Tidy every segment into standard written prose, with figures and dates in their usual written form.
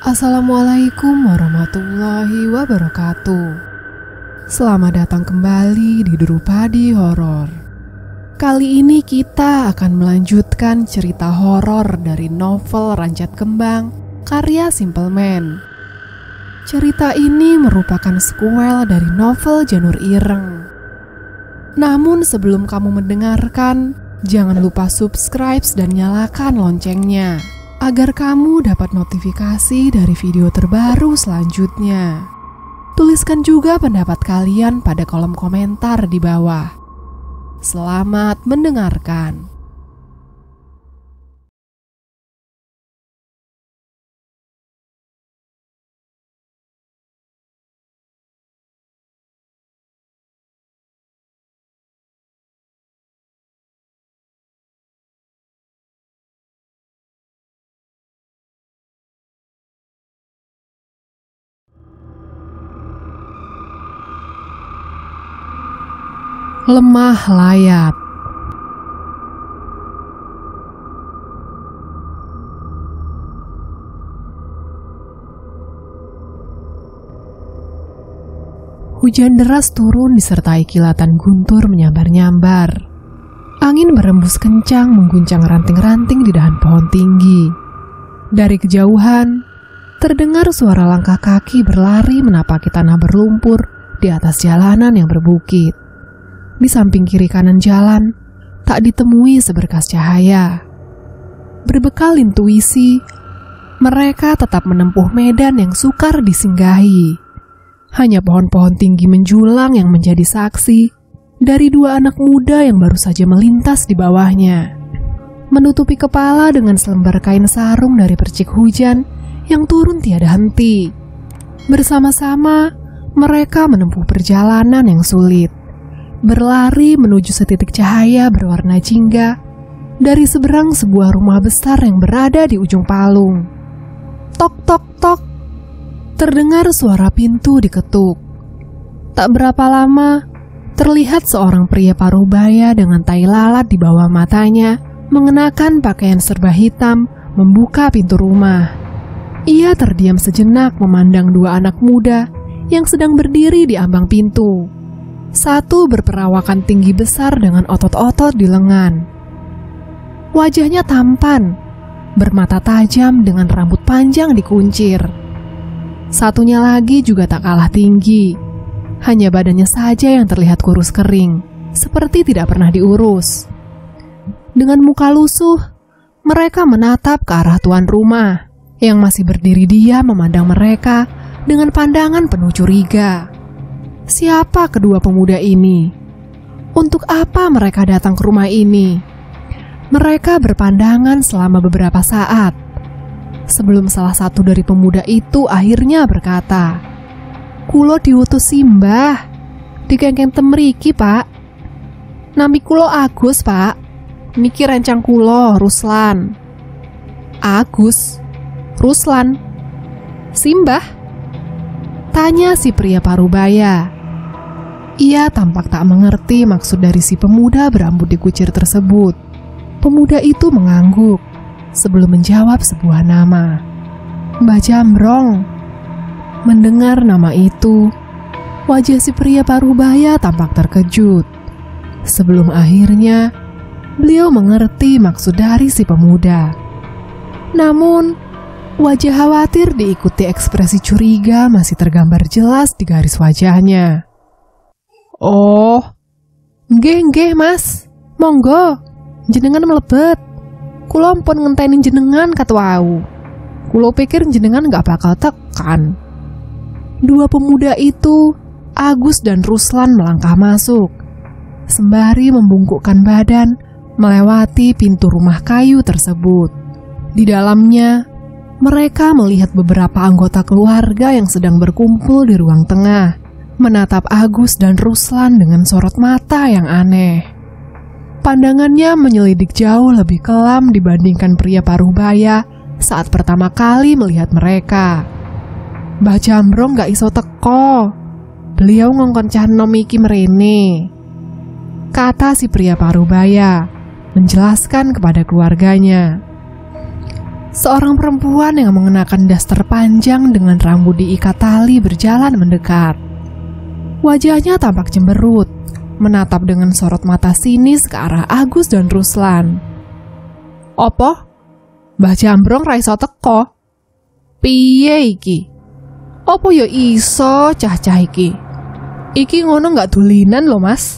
Assalamualaikum warahmatullahi wabarakatuh. Selamat datang kembali di Drupadi Horor. Kali ini kita akan melanjutkan cerita horor dari novel Rancet Kembang karya Simple Man. Cerita ini merupakan sequel dari novel Janur Ireng. Namun sebelum kamu mendengarkan, jangan lupa subscribe dan nyalakan loncengnya agar kamu dapat notifikasi dari video terbaru selanjutnya. Tuliskan juga pendapat kalian pada kolom komentar di bawah. Selamat mendengarkan. Lemah Layat. Hujan deras turun disertai kilatan guntur menyambar-nyambar. Angin berembus kencang mengguncang ranting-ranting di dahan pohon tinggi. Dari kejauhan, terdengar suara langkah kaki berlari menapaki tanah berlumpur di atas jalanan yang berbukit. Di samping kiri kanan jalan, tak ditemui seberkas cahaya. Berbekal intuisi, mereka tetap menempuh medan yang sukar disinggahi. Hanya pohon-pohon tinggi menjulang yang menjadi saksi dari dua anak muda yang baru saja melintas di bawahnya. Menutupi kepala dengan selembar kain sarung dari percik hujan yang turun tiada henti. Bersama-sama, mereka menempuh perjalanan yang sulit. Berlari menuju setitik cahaya berwarna jingga dari seberang sebuah rumah besar yang berada di ujung palung. Tok tok tok. Terdengar suara pintu diketuk. Tak berapa lama, terlihat seorang pria parubaya dengan tai lalat di bawah matanya, mengenakan pakaian serba hitam, membuka pintu rumah. Ia terdiam sejenak memandang dua anak muda yang sedang berdiri di ambang pintu. Satu berperawakan tinggi besar dengan otot-otot di lengan. Wajahnya tampan, bermata tajam dengan rambut panjang dikuncir. Satunya lagi juga tak kalah tinggi, hanya badannya saja yang terlihat kurus kering, seperti tidak pernah diurus. Dengan muka lusuh, mereka menatap ke arah tuan rumah, yang masih berdiri diam memandang mereka dengan pandangan penuh curiga. Siapa kedua pemuda ini? Untuk apa mereka datang ke rumah ini? Mereka berpandangan selama beberapa saat, sebelum salah satu dari pemuda itu akhirnya berkata, "Kulo diutus simbah, dikengken temriki, Pak. Nami kulo Agus, Pak. Niki rencang kulo, Ruslan." "Agus? Ruslan? Simbah?" tanya si pria parubaya. Ia tampak tak mengerti maksud dari si pemuda berambut dikucir tersebut. Pemuda itu mengangguk sebelum menjawab sebuah nama. "Mbah Jambrong." Mendengar nama itu, wajah si pria parubaya tampak terkejut. Sebelum akhirnya, beliau mengerti maksud dari si pemuda. Namun, wajah khawatir diikuti ekspresi curiga masih tergambar jelas di garis wajahnya. "Oh, nggih Mas, monggo, jenengan mlebet. Kulo mpun ngenteni jenengan kat wau. Kulo pikir jenengan gak bakal tekan." Dua pemuda itu, Agus dan Ruslan, melangkah masuk, sembari membungkukkan badan melewati pintu rumah kayu tersebut. Di dalamnya, mereka melihat beberapa anggota keluarga yang sedang berkumpul di ruang tengah, menatap Agus dan Ruslan dengan sorot mata yang aneh. Pandangannya menyelidik jauh lebih kelam dibandingkan pria parubaya saat pertama kali melihat mereka. "Mbah Jambrong gak iso teko. Beliau ngongkon cah nom iki mrene," kata si pria parubaya, menjelaskan kepada keluarganya. Seorang perempuan yang mengenakan daster panjang dengan rambut diikat tali berjalan mendekat. Wajahnya tampak cemberut, menatap dengan sorot mata sinis ke arah Agus dan Ruslan. "Opo? Mbah Jambrong ra iso teko? Piye iki? Opo yo iso cah-cah iki? Iki ngono nggak dulinan loh mas."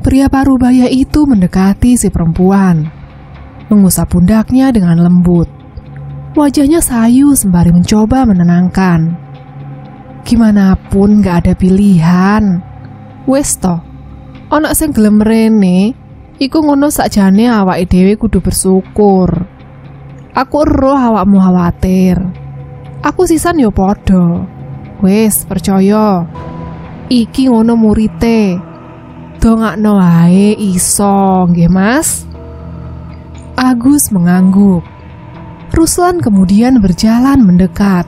Pria parubaya itu mendekati si perempuan, mengusap pundaknya dengan lembut. Wajahnya sayu sembari mencoba menenangkan. Gimana pun gak ada pilihan. Wes toh, ana sing gelem rene, iku ngono sakjane awake dhewe kudu bersyukur. Aku eruh awakmu khawatir. Aku sisan yo podo. Wes percaya. Iki ngono murite. Dongakno wae iso, nggih Mas. Agus mengangguk. Ruslan kemudian berjalan mendekat,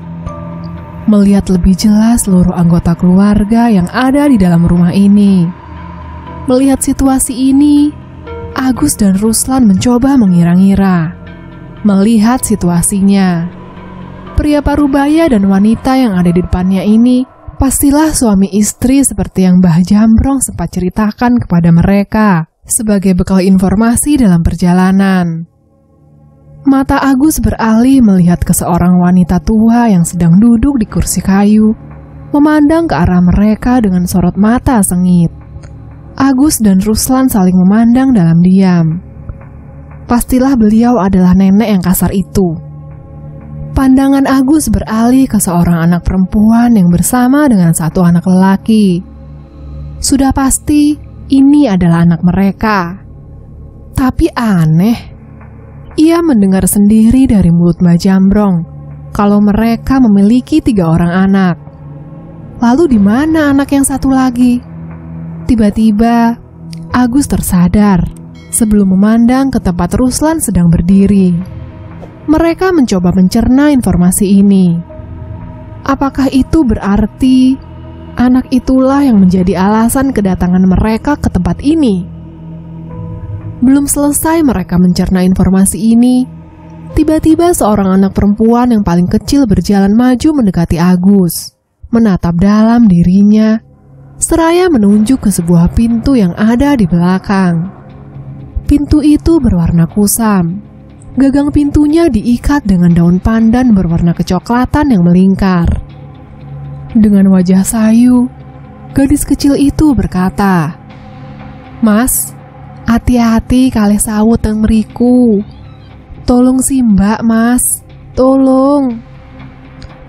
melihat lebih jelas seluruh anggota keluarga yang ada di dalam rumah ini. Melihat situasi ini, Agus dan Ruslan mencoba mengira-ngira. Melihat situasinya, pria parubaya dan wanita yang ada di depannya ini pastilah suami istri seperti yang Mbah Jambrong sempat ceritakan kepada mereka sebagai bekal informasi dalam perjalanan. Mata Agus beralih melihat ke seorang wanita tua yang sedang duduk di kursi kayu, memandang ke arah mereka dengan sorot mata sengit. Agus dan Ruslan saling memandang dalam diam. Pastilah beliau adalah nenek yang kasar itu. Pandangan Agus beralih ke seorang anak perempuan yang bersama dengan satu anak lelaki. Sudah pasti ini adalah anak mereka. Tapi aneh, ia mendengar sendiri dari mulut Mbah Jambrong kalau mereka memiliki 3 orang anak. Lalu di mana anak yang satu lagi? Tiba-tiba Agus tersadar sebelum memandang ke tempat Ruslan sedang berdiri. Mereka mencoba mencerna informasi ini. Apakah itu berarti anak itulah yang menjadi alasan kedatangan mereka ke tempat ini? Belum selesai mereka mencerna informasi ini, tiba-tiba seorang anak perempuan yang paling kecil berjalan maju mendekati Agus, menatap dalam dirinya, seraya menunjuk ke sebuah pintu yang ada di belakang. Pintu itu berwarna kusam. Gagang pintunya diikat dengan daun pandan berwarna kecoklatan yang melingkar. Dengan wajah sayu, gadis kecil itu berkata, "Mas, hati-hati kalih sawut teng mriku. Tolong si Mbak, Mas, tolong."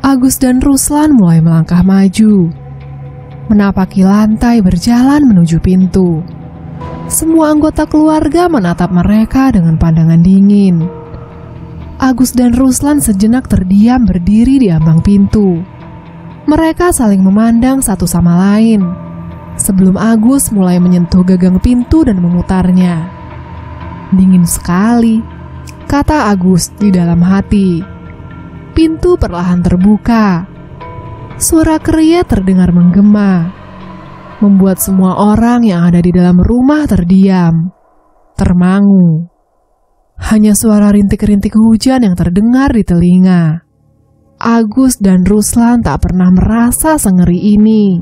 Agus dan Ruslan mulai melangkah maju, menapaki lantai berjalan menuju pintu. Semua anggota keluarga menatap mereka dengan pandangan dingin. Agus dan Ruslan sejenak terdiam berdiri di ambang pintu. Mereka saling memandang satu sama lain sebelum Agus mulai menyentuh gagang pintu dan memutarnya. "Dingin sekali," kata Agus di dalam hati. Pintu perlahan terbuka. Suara kriya terdengar menggema, membuat semua orang yang ada di dalam rumah terdiam, termangu. Hanya suara rintik-rintik hujan yang terdengar di telinga. Agus dan Ruslan tak pernah merasa sengeri ini.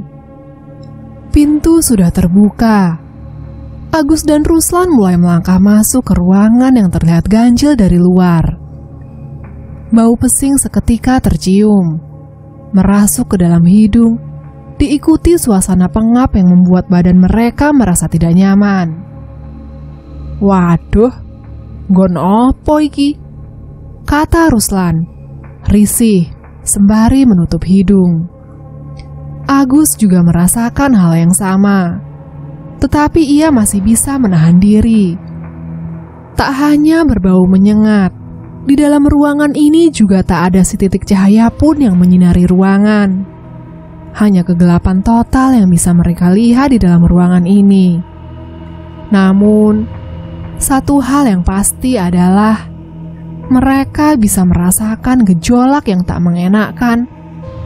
Pintu sudah terbuka. Agus dan Ruslan mulai melangkah masuk ke ruangan yang terlihat ganjil dari luar. Bau pesing seketika tercium, merasuk ke dalam hidung, diikuti suasana pengap yang membuat badan mereka merasa tidak nyaman. "Waduh, nggon opo iki?" kata Ruslan, risih sembari menutup hidung. Agus juga merasakan hal yang sama, tetapi ia masih bisa menahan diri. Tak hanya berbau menyengat, di dalam ruangan ini juga tak ada setitik cahaya pun yang menyinari ruangan. Hanya kegelapan total yang bisa mereka lihat di dalam ruangan ini. Namun, satu hal yang pasti adalah mereka bisa merasakan gejolak yang tak mengenakan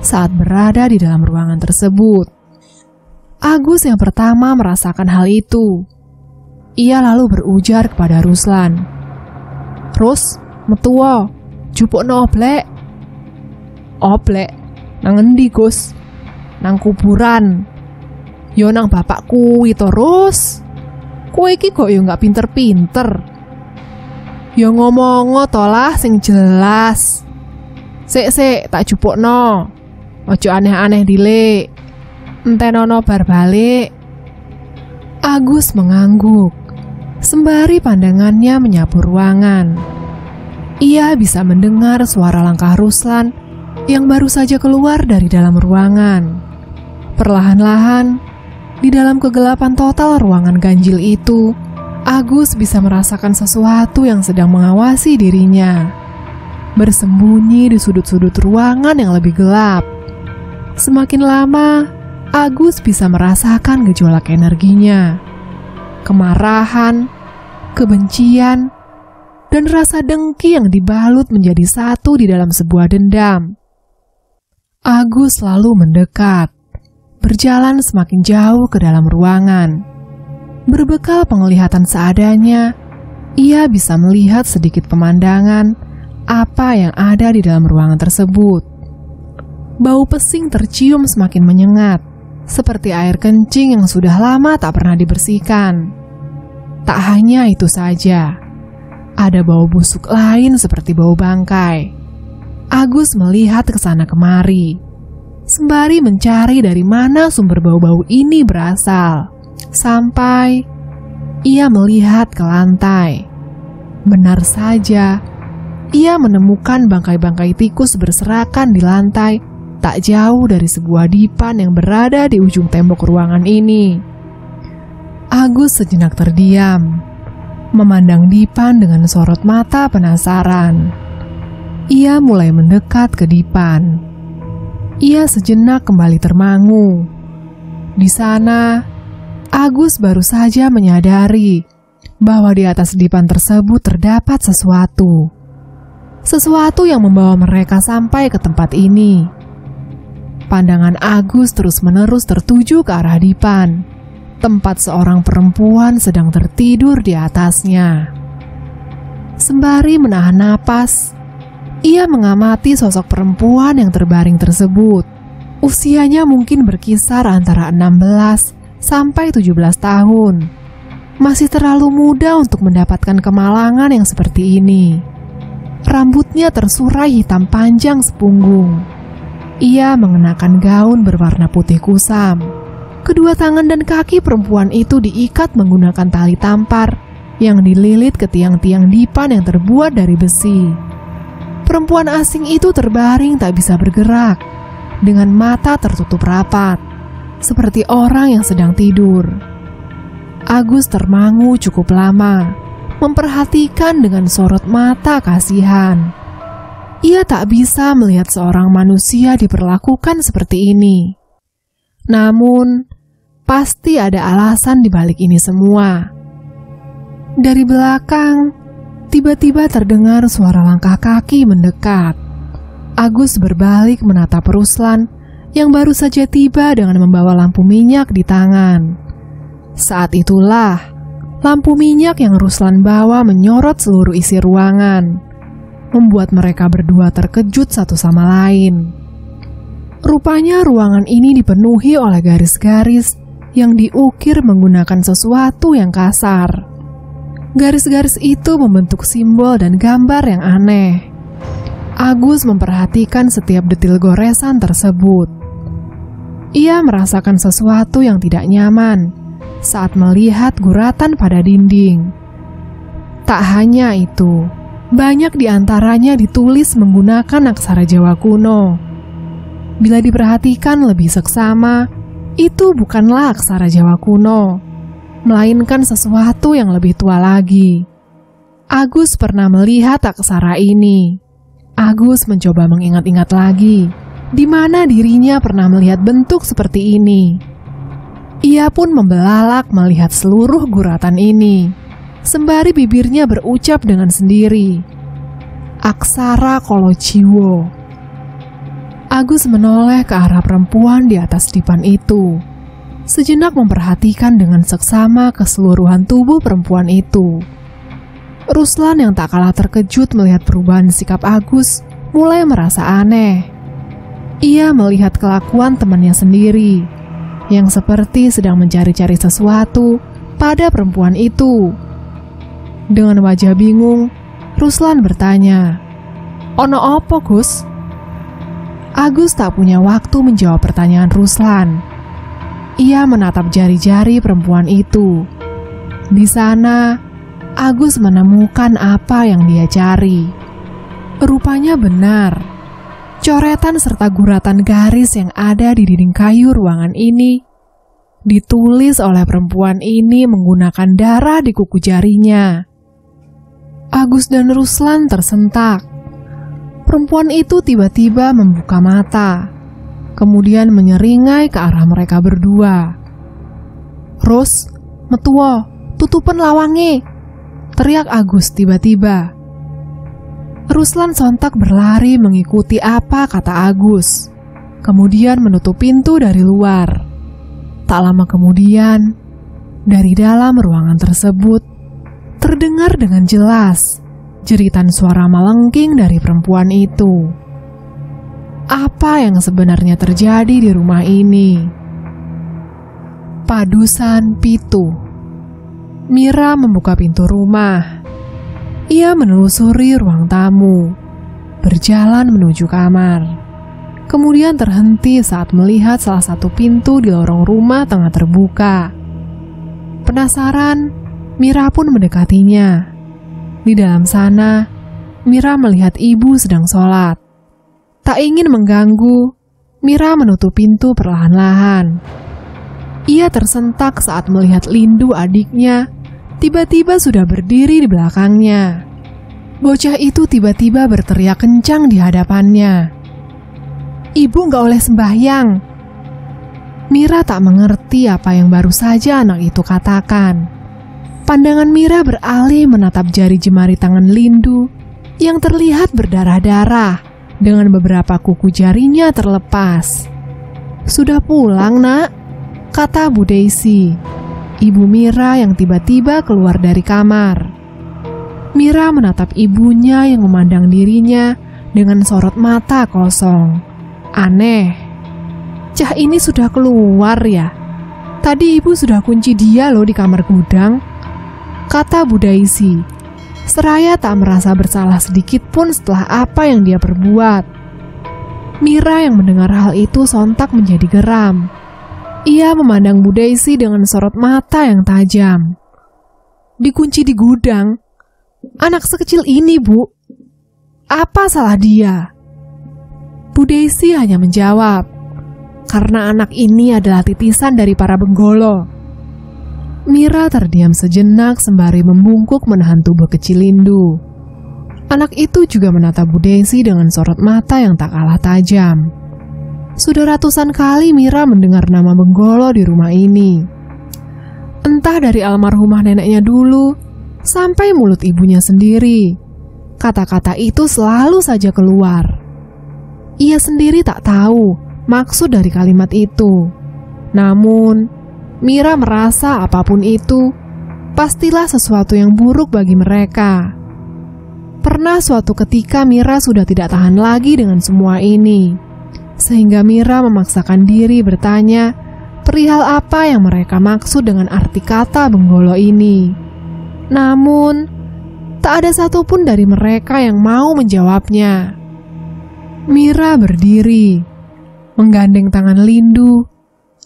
saat berada di dalam ruangan tersebut. Agus yang pertama merasakan hal itu. Ia lalu berujar kepada Ruslan, "Rus, Metuwo, jupukno oblek. Oblek? Nang endi, Gus? Nang kuburan. Yo nang bapak kuwi terus. Kowe iki kok yo gak pinter-pinter. Yo ngomong tolah sing jelas. Sik tak jupukno. Ojo aneh-aneh dilik. Entenono bar balik. Agus mengangguk, sembari pandangannya menyapu ruangan. Ia bisa mendengar suara langkah Ruslan yang baru saja keluar dari dalam ruangan. Perlahan-lahan, di dalam kegelapan total ruangan ganjil itu, Agus bisa merasakan sesuatu yang sedang mengawasi dirinya, bersembunyi di sudut-sudut ruangan yang lebih gelap. Semakin lama, Agus bisa merasakan gejolak energinya, kemarahan, kebencian, dan rasa dengki yang dibalut menjadi satu di dalam sebuah dendam. Agus lalu mendekat, berjalan semakin jauh ke dalam ruangan. Berbekal penglihatan seadanya, ia bisa melihat sedikit pemandangan apa yang ada di dalam ruangan tersebut. Bau pesing tercium semakin menyengat, seperti air kencing yang sudah lama tak pernah dibersihkan. Tak hanya itu saja, ada bau busuk lain seperti bau bangkai. Agus melihat ke sana kemari, sembari mencari dari mana sumber bau-bau ini berasal. Sampai ia melihat ke lantai. Benar saja, ia menemukan bangkai-bangkai tikus berserakan di lantai tak jauh dari sebuah dipan yang berada di ujung tembok ruangan ini. Agus sejenak terdiam, memandang dipan dengan sorot mata penasaran. Ia mulai mendekat ke dipan. Ia sejenak kembali termangu. Di sana, Agus baru saja menyadari bahwa di atas dipan tersebut terdapat sesuatu. Sesuatu yang membawa mereka sampai ke tempat ini. Pandangan Agus terus-menerus tertuju ke arah dipan, tempat seorang perempuan sedang tertidur di atasnya. Sembari menahan napas, ia mengamati sosok perempuan yang terbaring tersebut. Usianya mungkin berkisar antara 16 sampai 17 tahun. Masih terlalu muda untuk mendapatkan kemalangan yang seperti ini. Rambutnya tersurai hitam panjang sepunggung. Ia mengenakan gaun berwarna putih kusam. Kedua tangan dan kaki perempuan itu diikat menggunakan tali tampar yang dililit ke tiang-tiang dipan yang terbuat dari besi. Perempuan asing itu terbaring tak bisa bergerak, dengan mata tertutup rapat, seperti orang yang sedang tidur. Agus termangu cukup lama, memperhatikan dengan sorot mata kasihan. Ia tak bisa melihat seorang manusia diperlakukan seperti ini. Namun, pasti ada alasan di balik ini semua. Dari belakang, tiba-tiba terdengar suara langkah kaki mendekat. Agus berbalik menatap Ruslan yang baru saja tiba dengan membawa lampu minyak di tangan. Saat itulah, lampu minyak yang Ruslan bawa menyorot seluruh isi ruangan, membuat mereka berdua terkejut satu sama lain. Rupanya ruangan ini dipenuhi oleh garis-garis yang diukir menggunakan sesuatu yang kasar. Garis-garis itu membentuk simbol dan gambar yang aneh. Agus memperhatikan setiap detil goresan tersebut. Ia merasakan sesuatu yang tidak nyaman saat melihat guratan pada dinding. Tak hanya itu, banyak di antaranya ditulis menggunakan aksara Jawa kuno. Bila diperhatikan lebih seksama, itu bukanlah aksara Jawa kuno, melainkan sesuatu yang lebih tua lagi. Agus pernah melihat aksara ini. Agus mencoba mengingat-ingat lagi, di mana dirinya pernah melihat bentuk seperti ini. Ia pun membelalak melihat seluruh guratan ini, sembari bibirnya berucap dengan sendiri, aksara Kolochiwo. Agus menoleh ke arah perempuan di atas dipan itu, sejenak memperhatikan dengan seksama keseluruhan tubuh perempuan itu. Ruslan yang tak kalah terkejut melihat perubahan sikap Agus mulai merasa aneh. Ia melihat kelakuan temannya sendiri yang seperti sedang mencari-cari sesuatu pada perempuan itu. Dengan wajah bingung, Ruslan bertanya, "Ono opo, Gus?" Agus tak punya waktu menjawab pertanyaan Ruslan. Ia menatap jari-jari perempuan itu. Di sana, Agus menemukan apa yang dia cari. Rupanya benar, coretan serta guratan garis yang ada di dinding kayu ruangan ini ditulis oleh perempuan ini menggunakan darah di kuku jarinya. Agus dan Ruslan tersentak. Perempuan itu tiba-tiba membuka mata, kemudian menyeringai ke arah mereka berdua. "Rus, metuwo, tutupen lawange!" teriak Agus tiba-tiba. Ruslan sontak berlari mengikuti apa kata Agus, kemudian menutup pintu dari luar. Tak lama kemudian, dari dalam ruangan tersebut, terdengar dengan jelas jeritan suara melengking dari perempuan itu. Apa yang sebenarnya terjadi di rumah ini? Padusan Pitu. Mira membuka pintu rumah. Ia menelusuri ruang tamu, berjalan menuju kamar. Kemudian terhenti saat melihat salah satu pintu di lorong rumah tengah terbuka. Penasaran, Mira pun mendekatinya. Di dalam sana, Mira melihat ibu sedang sholat. Tak ingin mengganggu, Mira menutup pintu perlahan-lahan. Ia tersentak saat melihat Lindu adiknya tiba-tiba sudah berdiri di belakangnya. Bocah itu tiba-tiba berteriak kencang di hadapannya. "Ibu nggak oleh sembahyang." Mira tak mengerti apa yang baru saja anak itu katakan. Pandangan Mira beralih menatap jari jemari tangan Lindu yang terlihat berdarah-darah dengan beberapa kuku jarinya terlepas. "Sudah pulang, Nak?" kata Bu Daisy, ibu Mira yang tiba-tiba keluar dari kamar. Mira menatap ibunya yang memandang dirinya dengan sorot mata kosong. Aneh, cah ini sudah keluar ya? Tadi ibu sudah kunci dia loh di kamar gudang, kata Bu Daisy. Seraya tak merasa bersalah sedikit pun setelah apa yang dia perbuat. Mira yang mendengar hal itu sontak menjadi geram. Ia memandang Bu Daisy dengan sorot mata yang tajam. "Dikunci di gudang? Anak sekecil ini, Bu. Apa salah dia?" Bu Daisy hanya menjawab, "Karena anak ini adalah titisan dari para benggolo." Mira terdiam sejenak sembari membungkuk menahan tubuh kecil Lindu. Anak itu juga menatap Bu Daisy dengan sorot mata yang tak kalah tajam. Sudah ratusan kali Mira mendengar nama benggolo di rumah ini. Entah dari almarhumah neneknya dulu, sampai mulut ibunya sendiri. Kata-kata itu selalu saja keluar. Ia sendiri tak tahu maksud dari kalimat itu. Namun, Mira merasa apapun itu, pastilah sesuatu yang buruk bagi mereka. Pernah suatu ketika Mira sudah tidak tahan lagi dengan semua ini, sehingga Mira memaksakan diri bertanya perihal apa yang mereka maksud dengan arti kata benggolo ini. Namun, tak ada satupun dari mereka yang mau menjawabnya. Mira berdiri, menggandeng tangan Lindu,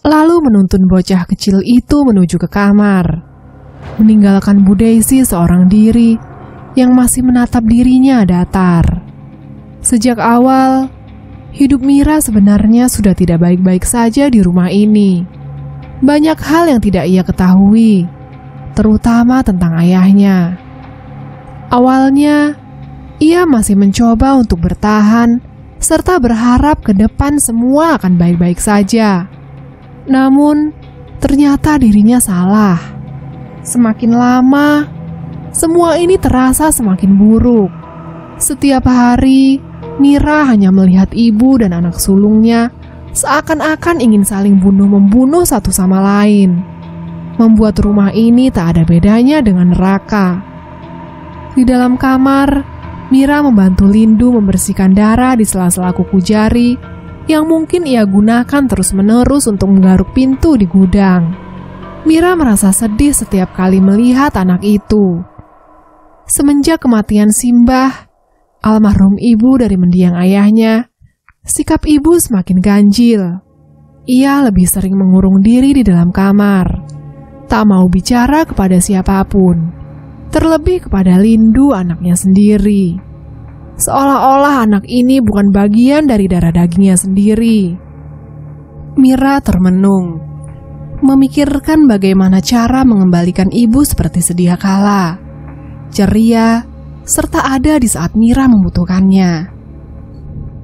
lalu menuntun bocah kecil itu menuju ke kamar, meninggalkan Bu Daisy seorang diri yang masih menatap dirinya datar. Sejak awal, hidup Mira sebenarnya sudah tidak baik-baik saja di rumah ini. Banyak hal yang tidak ia ketahui, terutama tentang ayahnya. Awalnya, ia masih mencoba untuk bertahan serta berharap ke depan semua akan baik-baik saja. Namun, ternyata dirinya salah. Semakin lama, semua ini terasa semakin buruk. Setiap hari, Mira hanya melihat ibu dan anak sulungnya seakan-akan ingin saling bunuh-membunuh satu sama lain, membuat rumah ini tak ada bedanya dengan neraka. Di dalam kamar, Mira membantu Lindu membersihkan darah di sela-sela kuku jari yang mungkin ia gunakan terus-menerus untuk menggaruk pintu di gudang. Mira merasa sedih setiap kali melihat anak itu. Semenjak kematian Simbah, almarhum ibu dari mendiang ayahnya, sikap ibu semakin ganjil. Ia lebih sering mengurung diri di dalam kamar, tak mau bicara kepada siapapun. Terlebih kepada Lindu, anaknya sendiri. Seolah-olah anak ini bukan bagian dari darah dagingnya sendiri. Mira termenung, memikirkan bagaimana cara mengembalikan ibu seperti sedia kala, ceria, serta ada di saat Mira membutuhkannya.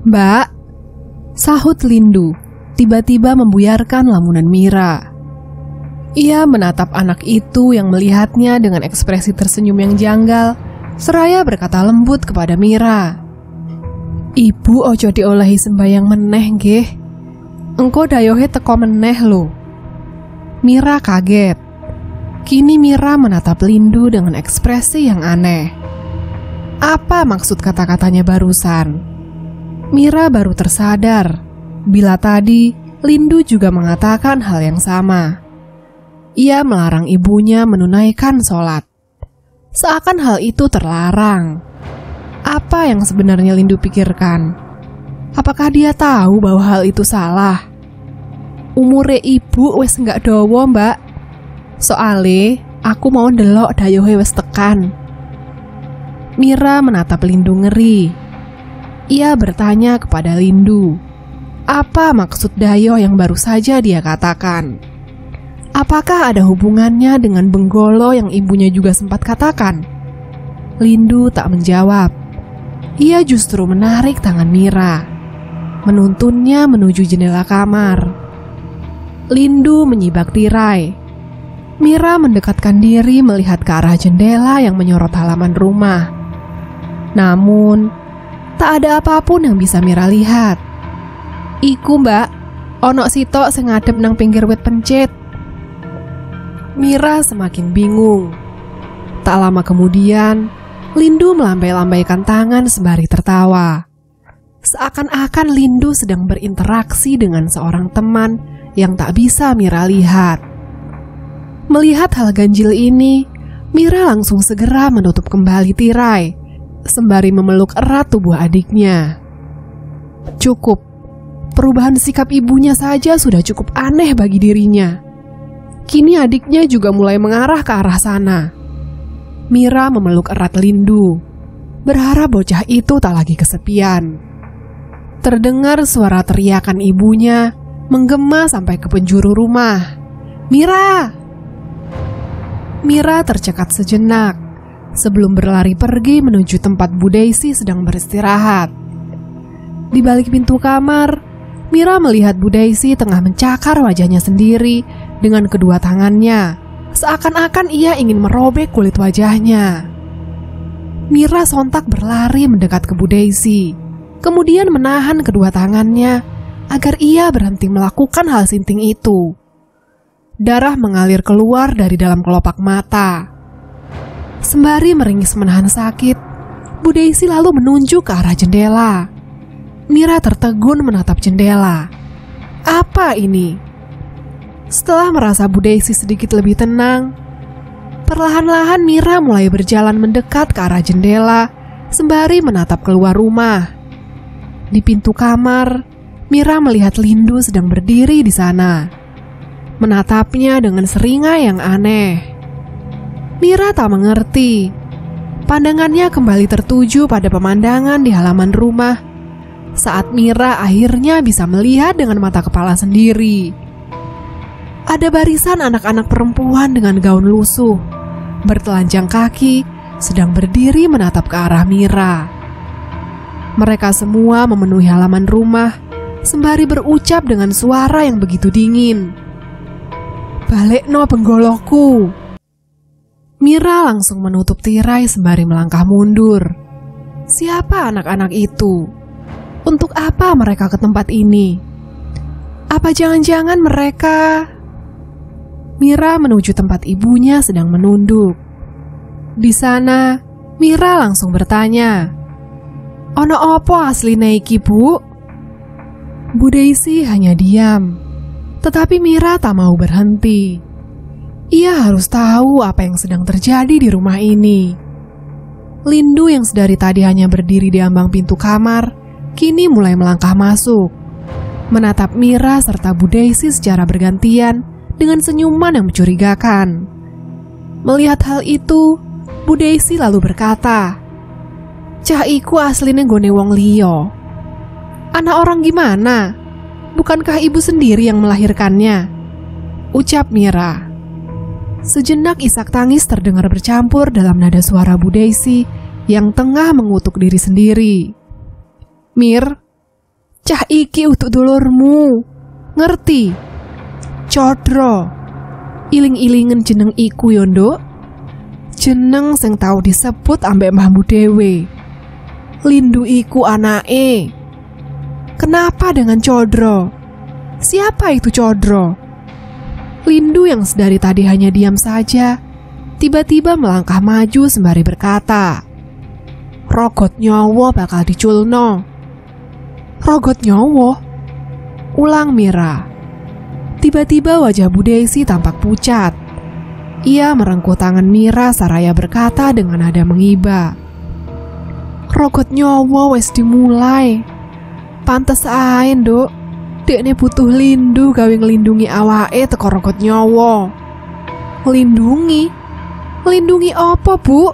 "Mbak," sahut Lindu, tiba-tiba membuyarkan lamunan Mira. Ia menatap anak itu yang melihatnya dengan ekspresi tersenyum yang janggal, seraya berkata lembut kepada Mira, "Ibu ojo diolehi sembayang meneh nggih. Engko dayohe teko meneh lho." Mira kaget. Kini Mira menatap Lindu dengan ekspresi yang aneh. Apa maksud kata-katanya barusan? Mira baru tersadar bila tadi Lindu juga mengatakan hal yang sama. Ia melarang ibunya menunaikan sholat. Seakan hal itu terlarang. Apa yang sebenarnya Lindu pikirkan? Apakah dia tahu bahwa hal itu salah? Umure ibu wes nggak dawa, Mbak. Soale aku mau ndelok dayohe wes tekan. Mira menatap Lindu ngeri. Ia bertanya kepada Lindu, apa maksud dayoh yang baru saja dia katakan? Apakah ada hubungannya dengan benggolo yang ibunya juga sempat katakan? Lindu tak menjawab. Ia justru menarik tangan Mira, menuntunnya menuju jendela kamar. Lindu menyibak tirai. Mira mendekatkan diri melihat ke arah jendela yang menyorot halaman rumah. Namun, tak ada apapun yang bisa Mira lihat. "Iku, Mbak, ono sitok sing ngadep nang pinggir wit pencit." Mira semakin bingung. Tak lama kemudian, Lindu melambai-lambaikan tangan sembari tertawa. Seakan-akan Lindu sedang berinteraksi dengan seorang teman yang tak bisa Mira lihat. Melihat hal ganjil ini, Mira langsung segera menutup kembali tirai, sembari memeluk erat tubuh adiknya. Cukup, perubahan sikap ibunya saja sudah cukup aneh bagi dirinya. Kini adiknya juga mulai mengarah ke arah sana. Mira memeluk erat Lindu, berharap bocah itu tak lagi kesepian. Terdengar suara teriakan ibunya menggema sampai ke penjuru rumah. "Mira!" Mira tercekat sejenak sebelum berlari pergi menuju tempat Bu Daisy sedang beristirahat. Di balik pintu kamar, Mira melihat Bu Daisy tengah mencakar wajahnya sendiri dengan kedua tangannya, seakan-akan ia ingin merobek kulit wajahnya. Mira sontak berlari mendekat ke Bu Daisy, kemudian menahan kedua tangannya agar ia berhenti melakukan hal sinting itu. Darah mengalir keluar dari dalam kelopak mata. Sembari meringis menahan sakit, Bu Daisy lalu menunjuk ke arah jendela. Mira tertegun menatap jendela. Apa ini? Setelah merasa Bu Daisy sedikit lebih tenang, perlahan-lahan Mira mulai berjalan mendekat ke arah jendela sembari menatap keluar rumah. Di pintu kamar, Mira melihat Lindu sedang berdiri di sana, menatapnya dengan seringai yang aneh. Mira tak mengerti. Pandangannya kembali tertuju pada pemandangan di halaman rumah saat Mira akhirnya bisa melihat dengan mata kepala sendiri. Ada barisan anak-anak perempuan dengan gaun lusuh, bertelanjang kaki, sedang berdiri menatap ke arah Mira. Mereka semua memenuhi halaman rumah, sembari berucap dengan suara yang begitu dingin, "Balekno benggoloku." Mira langsung menutup tirai sembari melangkah mundur. Siapa anak-anak itu? Untuk apa mereka ke tempat ini? Apa jangan-jangan mereka... Mira menuju tempat ibunya sedang menunduk. Di sana, Mira langsung bertanya, "Ono opo asline iki, Bu?" Bu Daisy hanya diam. Tetapi Mira tak mau berhenti. Ia harus tahu apa yang sedang terjadi di rumah ini. Lindu yang sedari tadi hanya berdiri di ambang pintu kamar, kini mulai melangkah masuk, menatap Mira serta Bu Daisy secara bergantian dengan senyuman yang mencurigakan. Melihat hal itu, Bu Daisy lalu berkata, "Cah iku asline nggone wong liya. Anak orang gimana? Bukankah ibu sendiri yang melahirkannya?" ucap Mira. Sejenak isak tangis terdengar bercampur dalam nada suara Bu Daisy yang tengah mengutuk diri sendiri. "Mir, cah iki utuk dulurmu, ngerti? Codro, iling-ilingen jeneng iku yondo. Jeneng sing tau disebut ambek mbahmu dhewe. Lindu iku anake. Kenapa dengan Codro? Siapa itu Codro?" Lindu yang sedari tadi hanya diam saja, tiba-tiba melangkah maju sembari berkata, "Rogot nyowo bakal diculno." "Rogot nyowo?" ulang Mira. Tiba-tiba wajah Bu Daisy tampak pucat. Ia merengkuh tangan Mira saraya berkata dengan nada mengiba, "Rogot nyowo wes dimulai. Pantes ae, Nduk. Dekne butuh Lindu gawe nglindungi awake teko rogot nyowo." "Lindungi? Lindungi apa, Bu?"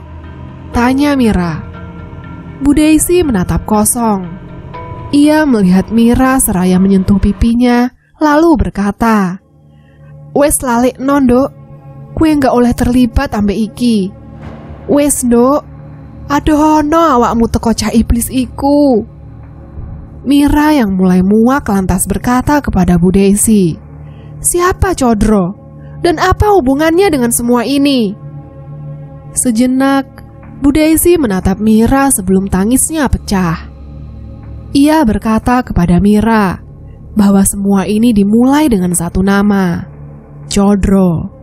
tanya Mira. Bu Daisy menatap kosong. Ia melihat Mira seraya menyentuh pipinya, lalu berkata, "Wes lalekno, Nduk. Kue nggak oleh terlibat ambek iki. Wes, Nduk. Adohono awakmu teko cah iblis iku." Mira yang mulai muak lantas berkata kepada Bu Daisy, "Siapa Codro? Dan apa hubungannya dengan semua ini?" Sejenak, Bu Daisy menatap Mira sebelum tangisnya pecah. Ia berkata kepada Mira bahwa semua ini dimulai dengan satu nama, Codro.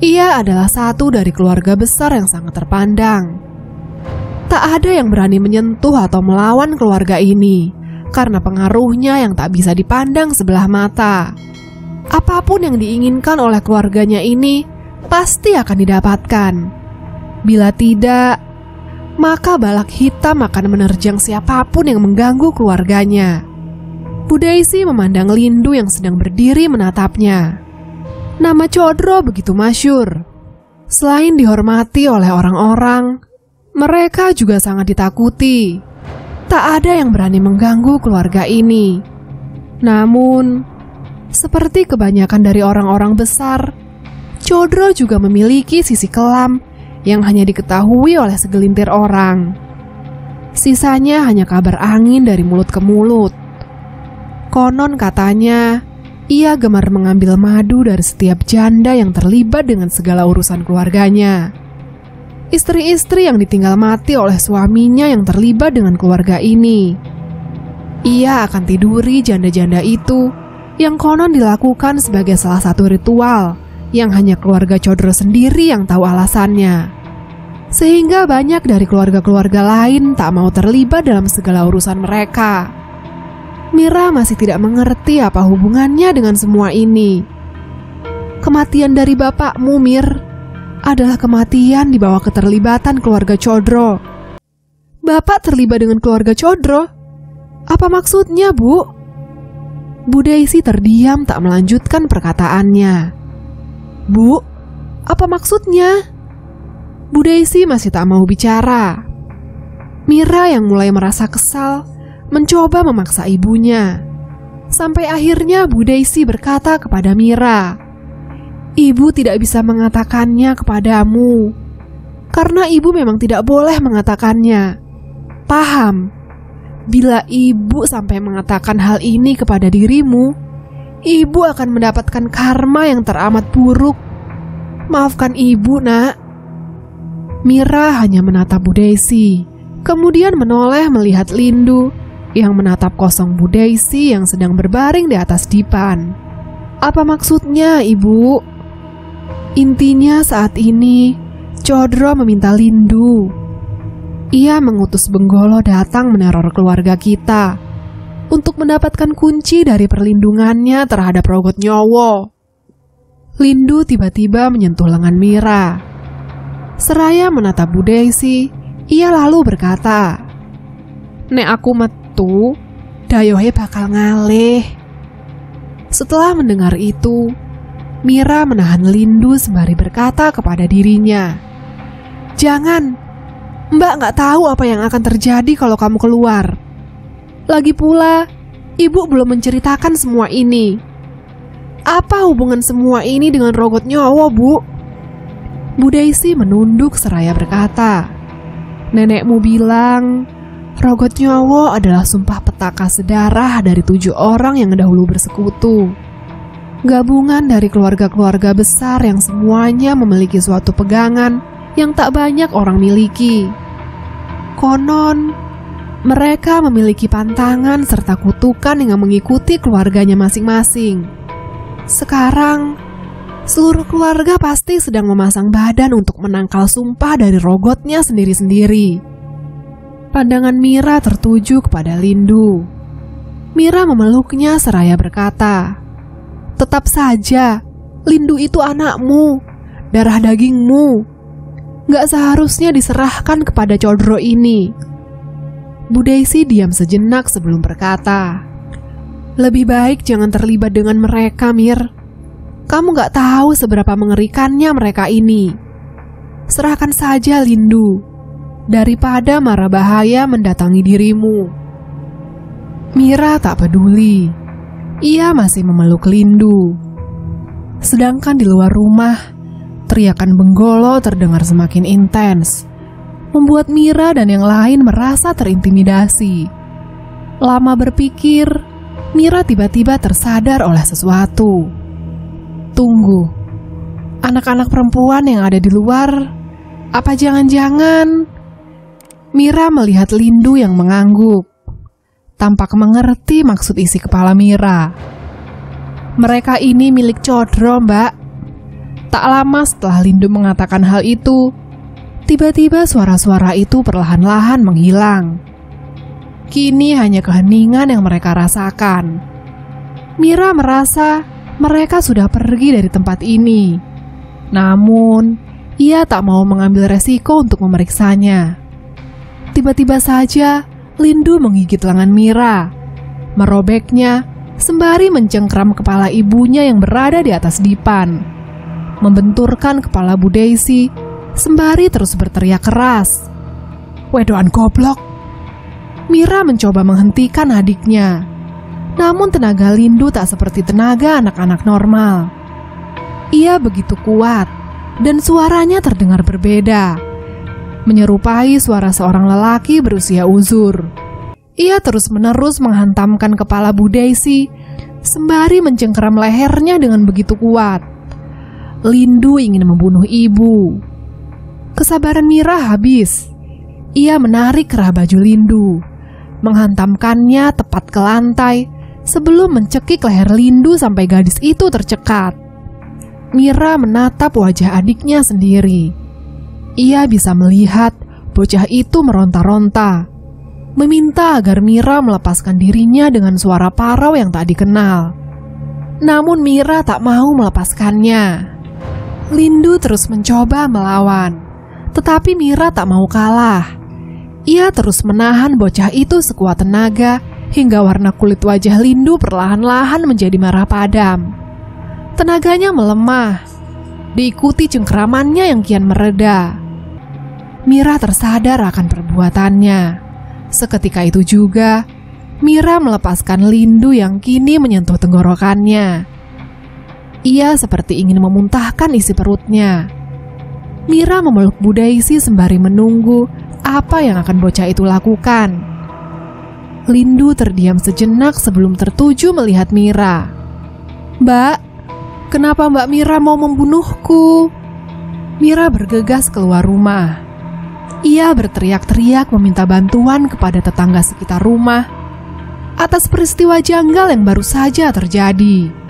Ia adalah satu dari keluarga besar yang sangat terpandang. Tak ada yang berani menyentuh atau melawan keluarga ini karena pengaruhnya yang tak bisa dipandang sebelah mata. Apapun yang diinginkan oleh keluarganya ini pasti akan didapatkan. Bila tidak, maka balak hitam akan menerjang siapapun yang mengganggu keluarganya. Bu Daisy memandang Lindu yang sedang berdiri menatapnya. Nama Codro begitu masyhur. Selain dihormati oleh orang-orang, mereka juga sangat ditakuti. Tak ada yang berani mengganggu keluarga ini. Namun, seperti kebanyakan dari orang-orang besar, Codro juga memiliki sisi kelam yang hanya diketahui oleh segelintir orang. Sisanya hanya kabar angin dari mulut ke mulut. Konon katanya, ia gemar mengambil madu dari setiap janda yang terlibat dengan segala urusan keluarganya. Istri-istri yang ditinggal mati oleh suaminya yang terlibat dengan keluarga ini. Ia akan tiduri janda-janda itu yang konon dilakukan sebagai salah satu ritual yang hanya keluarga Codro sendiri yang tahu alasannya. Sehingga banyak dari keluarga-keluarga lain tak mau terlibat dalam segala urusan mereka. Mira masih tidak mengerti apa hubungannya dengan semua ini. Kematian dari bapakmu, Mir, adalah kematian di bawah keterlibatan keluarga Codro. Bapak terlibat dengan keluarga Codro? Apa maksudnya, Bu? Bu Daisy terdiam tak melanjutkan perkataannya. Bu, apa maksudnya? Bu Daisy masih tak mau bicara. Mira yang mulai merasa kesal mencoba memaksa ibunya. Sampai akhirnya Bu Daisy berkata kepada Mira, "Ibu tidak bisa mengatakannya kepadamu, karena ibu memang tidak boleh mengatakannya. Paham? Bila ibu sampai mengatakan hal ini kepada dirimu, ibu akan mendapatkan karma yang teramat buruk. Maafkan ibu, Nak." Mira hanya menatap Bu Daisy, kemudian menoleh melihat Lindu yang menatap kosong Bu Daisy yang sedang berbaring di atas dipan. "Apa maksudnya, Ibu?" "Intinya saat ini Codro meminta Lindu ia mengutus Benggolo datang meneror keluarga kita untuk mendapatkan kunci dari perlindungannya terhadap Rogot Nyowo. Lindu tiba-tiba menyentuh lengan Mira. Seraya menatap Bu Daisy, ia lalu berkata, "Nek aku metu, dayohe bakal ngalih." Setelah mendengar itu, Mira menahan Lindu sembari berkata kepada dirinya, "Jangan, Mbak nggak tahu apa yang akan terjadi kalau kamu keluar. Lagi pula, Ibu belum menceritakan semua ini. Apa hubungan semua ini dengan Rogot Nyowo, Bu?" Bu Daisy menunduk seraya berkata, "Nenekmu bilang Rogot Nyowo adalah sumpah petaka sedarah dari 7 orang yang dahulu bersekutu. Gabungan dari keluarga-keluarga besar yang semuanya memiliki suatu pegangan yang tak banyak orang miliki. Konon, mereka memiliki pantangan serta kutukan yang mengikuti keluarganya masing-masing. Sekarang, seluruh keluarga pasti sedang memasang badan untuk menangkal sumpah dari rogotnya sendiri-sendiri." Pandangan Mira tertuju kepada Lindu. Mira memeluknya seraya berkata, "Tetap saja, Lindu itu anakmu, darah dagingmu. Gak seharusnya diserahkan kepada Codro ini." Bu Daisy diam sejenak sebelum berkata, "Lebih baik jangan terlibat dengan mereka, Mir. Kamu gak tahu seberapa mengerikannya mereka ini. Serahkan saja Lindu, daripada mara bahaya mendatangi dirimu." Mira tak peduli. Ia masih memeluk Lindu. Sedangkan di luar rumah, teriakan Benggolo terdengar semakin intens, membuat Mira dan yang lain merasa terintimidasi. Lama berpikir, Mira tiba-tiba tersadar oleh sesuatu. Tunggu, anak-anak perempuan yang ada di luar, apa jangan-jangan? Mira melihat Lindu yang mengangguk. Tampak mengerti maksud isi kepala Mira. "Mereka ini milik Codro, Mbak." Tak lama setelah Lindu mengatakan hal itu, tiba-tiba suara-suara itu perlahan-lahan menghilang. Kini hanya keheningan yang mereka rasakan. Mira merasa mereka sudah pergi dari tempat ini. Namun, ia tak mau mengambil resiko untuk memeriksanya. Tiba-tiba saja, Lindu menggigit lengan Mira, merobeknya sembari mencengkram kepala ibunya yang berada di atas dipan, membenturkan kepala Bu Daisy sembari terus berteriak keras, "Wedoan goblok!" Mira mencoba menghentikan adiknya, namun tenaga Lindu tak seperti tenaga anak-anak normal. Ia begitu kuat dan suaranya terdengar berbeda, menyerupai suara seorang lelaki berusia uzur. Ia terus-menerus menghantamkan kepala Bu Daisy sembari mencengkeram lehernya dengan begitu kuat. Lindu ingin membunuh ibu. Kesabaran Mira habis. Ia menarik kerah baju Lindu, menghantamkannya tepat ke lantai sebelum mencekik leher Lindu sampai gadis itu tercekat. Mira menatap wajah adiknya sendiri. Ia bisa melihat bocah itu meronta-ronta, meminta agar Mira melepaskan dirinya dengan suara parau yang tak dikenal. Namun Mira tak mau melepaskannya. Lindu terus mencoba melawan, tetapi Mira tak mau kalah. Ia terus menahan bocah itu sekuat tenaga hingga warna kulit wajah Lindu perlahan-lahan menjadi merah padam. Tenaganya melemah, diikuti cengkeramannya yang kian mereda. Mira tersadar akan perbuatannya. Seketika itu juga, Mira melepaskan Lindu yang kini menyentuh tenggorokannya. Ia seperti ingin memuntahkan isi perutnya. Mira memeluk Bu Daisy sembari menunggu apa yang akan bocah itu lakukan. Lindu terdiam sejenak sebelum tertuju melihat Mira. "Mbak, kenapa Mbak Mira mau membunuhku?" Mira bergegas keluar rumah. Ia berteriak-teriak meminta bantuan kepada tetangga sekitar rumah atas peristiwa janggal yang baru saja terjadi.